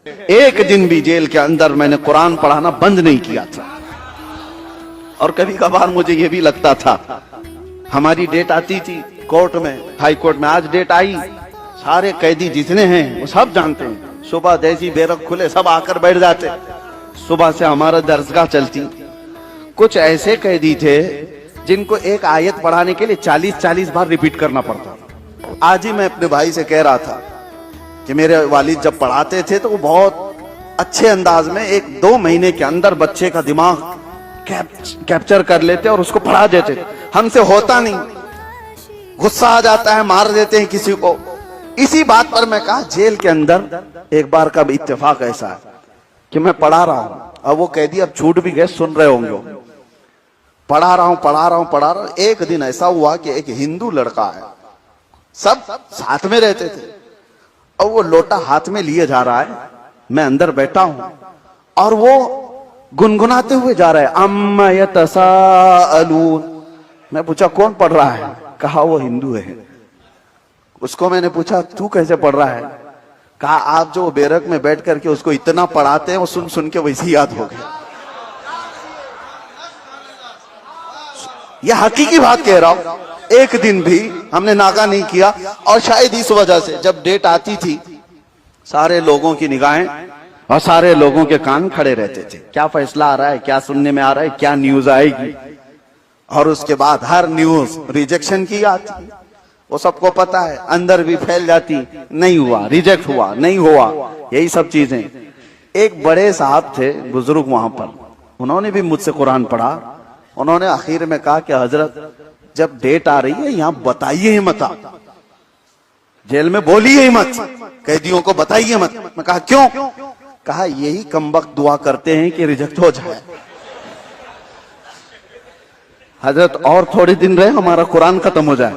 एक दिन भी जेल के अंदर मैंने कुरान पढ़ाना बंद नहीं किया था। और कभी कभार मुझे ये भी लगता था, हमारी डेट आती थी कोर्ट में, हाई कोर्ट में, आज डेट आई, सारे कैदी जितने हैं वो सब जानते हैं, सुबह जैसी बैरक खुले सब आकर बैठ जाते, सुबह से हमारा दरसगाह चलती। कुछ ऐसे कैदी थे जिनको एक आयत पढ़ाने के लिए 40-40 बार रिपीट करना पड़ता। आज ही मैं अपने भाई से कह रहा था कि मेरे वालिद जब पढ़ाते थे तो वो बहुत अच्छे अंदाज में 1-2 महीने के अंदर बच्चे का दिमाग कैप्चर कर लेते और उसको पढ़ा देते। हमसे होता नहीं, गुस्सा आ जाता है, मार देते हैं किसी को। इसी बात पर मैं कहा, जेल के अंदर एक बार का इत्तेफाक ऐसा है कि मैं पढ़ा रहा हूं, अब वो कैदी अब छूट भी गए, सुन रहे होंगे, पढ़ा रहा हूं। एक दिन ऐसा हुआ कि एक हिंदू लड़का है, सब साथ में रहते थे, और वो लोटा हाथ में लिए जा रहा है, मैं अंदर बैठा हूं और वो गुनगुनाते हुए जा रहा है, अम्मा यतसाअलून। मैं पूछा कौन पढ़ रहा है? कहा वो हिंदू है। उसको मैंने पूछा तू कैसे पढ़ रहा है? कहा आप जो बैरक में बैठ करके उसको इतना पढ़ाते हैं वो सुन सुन के वैसे याद हो गया। यह हकीकी बात कह रहा हूं, एक दिन भी हमने नागा नहीं किया। और शायद इस वजह से जब डेट आती थी सारे लोगों की निगाहें और सारे लोगों के कान खड़े रहते थे, क्या फैसला आ रहा है, क्या सुनने में आ रहा है, क्या न्यूज आएगी। और उसके बाद हर न्यूज रिजेक्शन की आती, वो सबको पता है, अंदर भी फैल जाती, नहीं हुआ, रिजेक्ट हुआ, नहीं हुआ, यही सब चीजें। एक बड़े साहब थे बुजुर्ग वहां पर, उन्होंने भी मुझसे कुरान पढ़ा। उन्होंने आखिर में कहा कि हजरत जब डेट आ रही है यहां बताइए ही मत, जेल में बोलिए ही मत, कैदियों को बताइए मत। मैं कहा क्यों? कहा यही कमबख्त दुआ करते हैं कि रिजेक्ट हो जाए। हजरत और थोड़े दिन रहे हमारा कुरान खत्म हो जाए।